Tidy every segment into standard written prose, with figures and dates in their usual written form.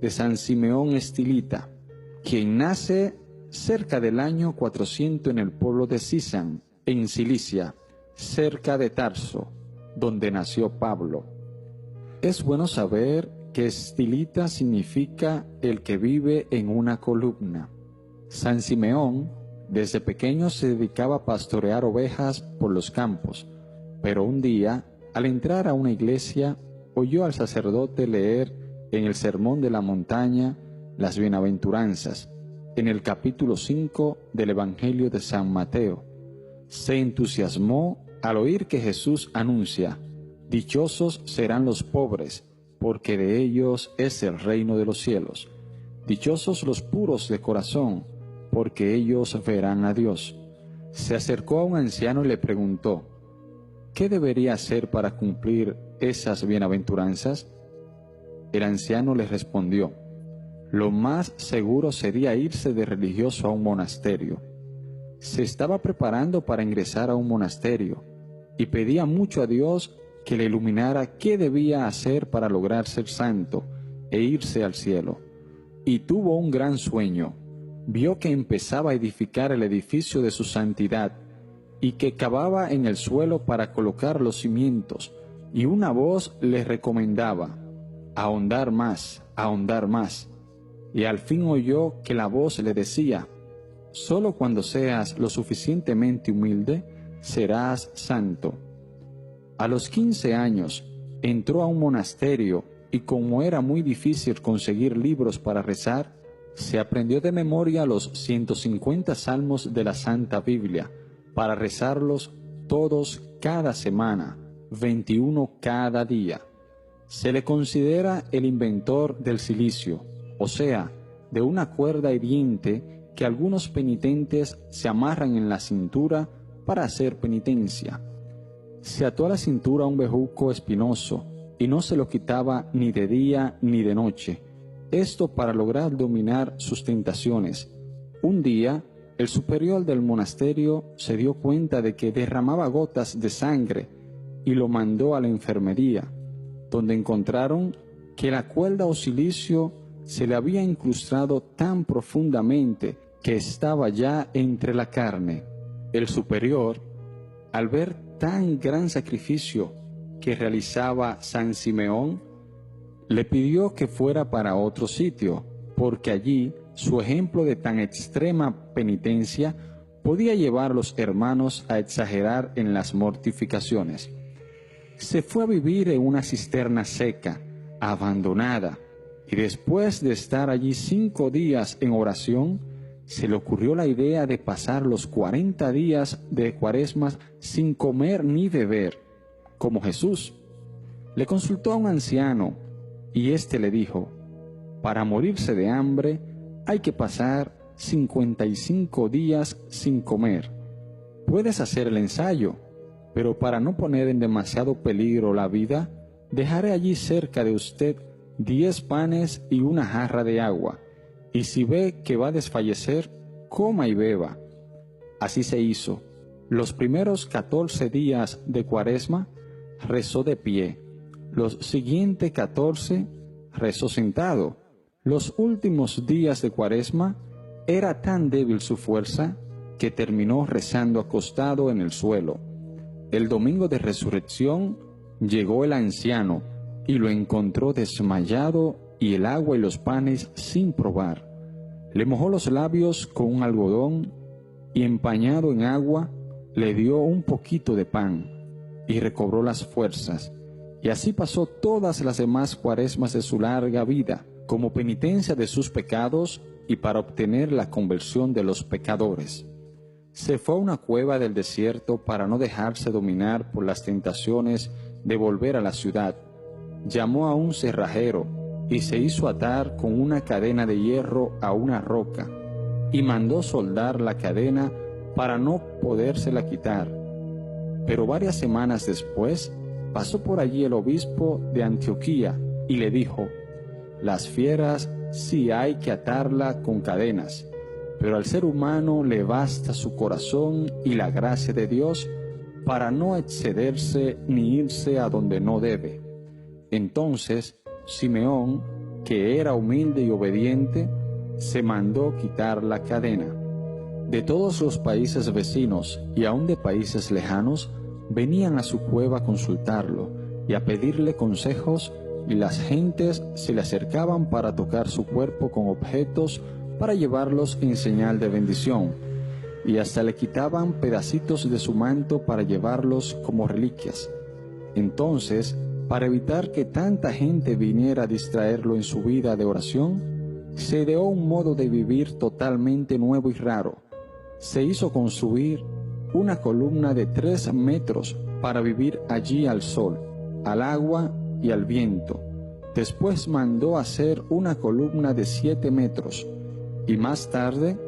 de San Simeón Estilita, quien nace cerca del año 400 en el pueblo de Sisán, en Cilicia, cerca de Tarso, donde nació Pablo. Es bueno saber que Estilita significa el que vive en una columna. San Simeón desde pequeño se dedicaba a pastorear ovejas por los campos, pero un día, al entrar a una iglesia, oyó al sacerdote leer en el Sermón de la Montaña las Bienaventuranzas, en el capítulo 5 del Evangelio de San Mateo. Se entusiasmó al oír que Jesús anuncia: «Dichosos serán los pobres, porque de ellos es el reino de los cielos. Dichosos los puros de corazón, porque ellos verán a Dios». Se acercó a un anciano y le preguntó: «¿Qué debería hacer para cumplir esas bienaventuranzas?». El anciano le respondió: «Lo más seguro sería irse de religioso a un monasterio». Se estaba preparando para ingresar a un monasterio y pedía mucho a Dios que le iluminara qué debía hacer para lograr ser santo e irse al cielo. Y tuvo un gran sueño. Vio que empezaba a edificar el edificio de su santidad y que cavaba en el suelo para colocar los cimientos, y una voz le recomendaba: ahondar más, ahondar más. Y al fin oyó que la voz le decía: solo cuando seas lo suficientemente humilde, serás santo. A los 15 años, entró a un monasterio y como era muy difícil conseguir libros para rezar, se aprendió de memoria los 150 salmos de la Santa Biblia, para rezarlos todos cada semana, 21 cada día. Se le considera el inventor del cilicio, o sea, de una cuerda hiriente que algunos penitentes se amarran en la cintura para hacer penitencia. Se ató a la cintura un bejuco espinoso y no se lo quitaba ni de día ni de noche, esto para lograr dominar sus tentaciones. Un día, el superior del monasterio se dio cuenta de que derramaba gotas de sangre y lo mandó a la enfermería, donde encontraron que la cuerda o cilicio se le había incrustado tan profundamente que estaba ya entre la carne. El superior, al ver tan gran sacrificio que realizaba San Simeón, le pidió que fuera para otro sitio, porque allí su ejemplo de tan extrema penitencia podía llevar a los hermanos a exagerar en las mortificaciones. Se fue a vivir en una cisterna seca, abandonada, y después de estar allí 5 días en oración, se le ocurrió la idea de pasar los 40 días de Cuaresma sin comer ni beber, como Jesús. Le consultó a un anciano, y éste le dijo: para morirse de hambre hay que pasar 55 días sin comer. Puedes hacer el ensayo, pero para no poner en demasiado peligro la vida, dejaré allí cerca de usted 10 panes y una jarra de agua, y si ve que va a desfallecer, coma y beba. Así se hizo. Los primeros 14 días de Cuaresma rezó de pie, los siguientes 14 rezó sentado. Los últimos días de Cuaresma era tan débil su fuerza que terminó rezando acostado en el suelo. El domingo de resurrección llegó el anciano y lo encontró desmayado y el agua y los panes sin probar. Le mojó los labios con un algodón y empañado en agua le dio un poquito de pan y recobró las fuerzas. Y así pasó todas las demás Cuaresmas de su larga vida, como penitencia de sus pecados y para obtener la conversión de los pecadores. Se fue a una cueva del desierto para no dejarse dominar por las tentaciones de volver a la ciudad. Llamó a un cerrajero y se hizo atar con una cadena de hierro a una roca y mandó soldar la cadena para no podérsela quitar. Pero varias semanas después pasó por allí el obispo de Antioquía y le dijo: las fieras sí hay que atarla con cadenas, pero al ser humano le basta su corazón y la gracia de Dios para no excederse ni irse a donde no debe. Entonces Simeón, que era humilde y obediente, se mandó quitar la cadena. De todos los países vecinos y aun de países lejanos, venían a su cueva a consultarlo y a pedirle consejos, y las gentes se le acercaban para tocar su cuerpo con objetos para llevarlos en señal de bendición, y hasta le quitaban pedacitos de su manto para llevarlos como reliquias. Entonces, para evitar que tanta gente viniera a distraerlo en su vida de oración, se ideó un modo de vivir totalmente nuevo y raro. Se hizo construir una columna de 3 metros para vivir allí al sol, al agua y al viento. Después mandó hacer una columna de 7 metros, y más tarde,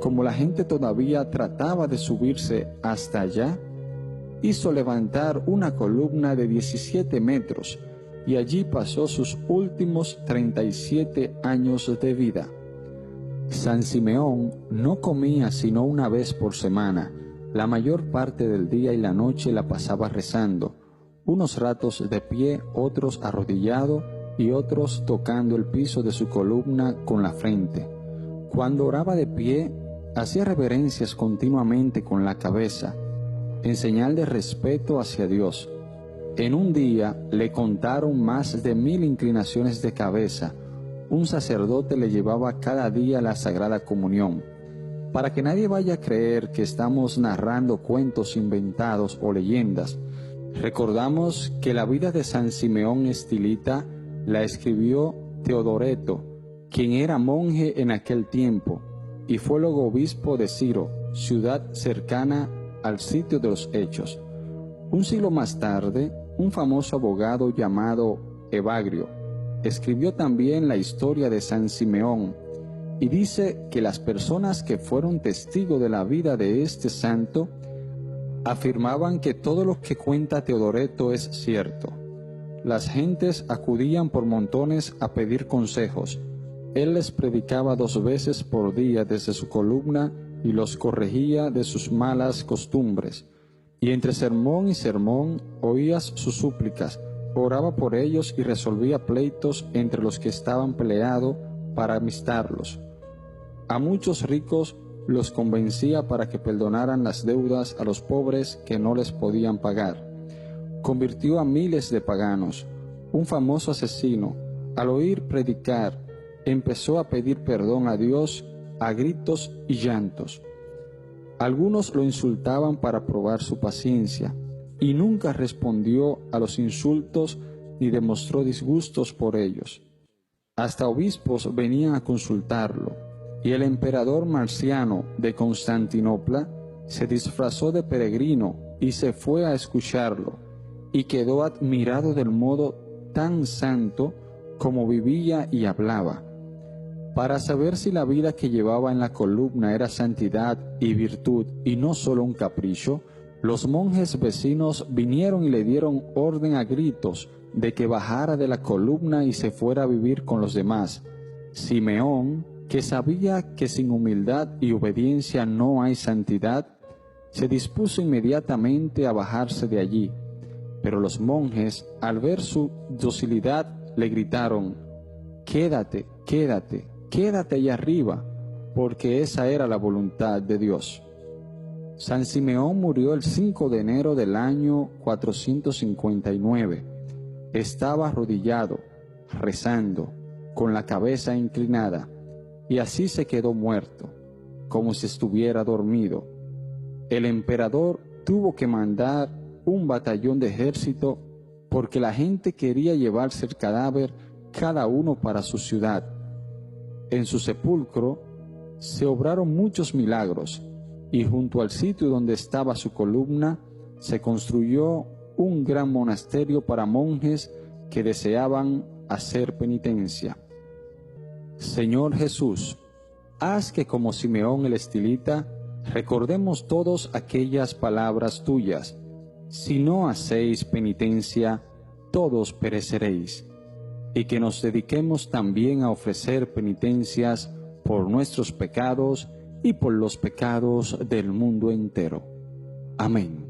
como la gente todavía trataba de subirse hasta allá, hizo levantar una columna de 17 metros, y allí pasó sus últimos 37 años de vida. San Simeón no comía sino una vez por semana. La mayor parte del día y la noche la pasaba rezando, unos ratos de pie, otros arrodillado y otros tocando el piso de su columna con la frente. Cuando oraba de pie, hacía reverencias continuamente con la cabeza, en señal de respeto hacia Dios. En un día le contaron más de 1000 inclinaciones de cabeza. Un sacerdote le llevaba cada día la Sagrada Comunión. Para que nadie vaya a creer que estamos narrando cuentos inventados o leyendas, recordamos que la vida de San Simeón Estilita la escribió Teodoreto, quien era monje en aquel tiempo, y fue luego obispo de Ciro, ciudad cercana al sitio de los Hechos. Un siglo más tarde, un famoso abogado llamado Evagrio escribió también la historia de San Simeón, y dice que las personas que fueron testigos de la vida de este santo afirmaban que todo lo que cuenta Teodoreto es cierto. Las gentes acudían por montones a pedir consejos. Él les predicaba 2 veces por día desde su columna y los corregía de sus malas costumbres. Y entre sermón y sermón oías sus súplicas, oraba por ellos y resolvía pleitos entre los que estaban peleados para amistarlos. A muchos ricos los convencía para que perdonaran las deudas a los pobres que no les podían pagar. Convirtió a miles de paganos. Un famoso asesino, al oír predicar, empezó a pedir perdón a Dios a gritos y llantos. Algunos lo insultaban para probar su paciencia, y nunca respondió a los insultos ni demostró disgustos por ellos. Hasta obispos venían a consultarlo, y el emperador Marciano de Constantinopla se disfrazó de peregrino y se fue a escucharlo, y quedó admirado del modo tan santo como vivía y hablaba. Para saber si la vida que llevaba en la columna era santidad y virtud y no solo un capricho, los monjes vecinos vinieron y le dieron orden a gritos de que bajara de la columna y se fuera a vivir con los demás. Simeón, que sabía que sin humildad y obediencia no hay santidad, se dispuso inmediatamente a bajarse de allí. Pero los monjes, al ver su docilidad, le gritaron: «Quédate, quédate, quédate allá arriba», porque esa era la voluntad de Dios. San Simeón murió el 5 de enero del año 459. Estaba arrodillado, rezando, con la cabeza inclinada, y así se quedó muerto, como si estuviera dormido. El emperador tuvo que mandar un batallón de ejército porque la gente quería llevarse el cadáver cada uno para su ciudad. En su sepulcro se obraron muchos milagros, y junto al sitio donde estaba su columna se construyó un gran monasterio para monjes que deseaban hacer penitencia. Señor Jesús, haz que como Simeón el Estilita recordemos todos aquellas palabras tuyas: si no hacéis penitencia, todos pereceréis, y que nos dediquemos también a ofrecer penitencias por nuestros pecados y por los pecados del mundo entero. Amén.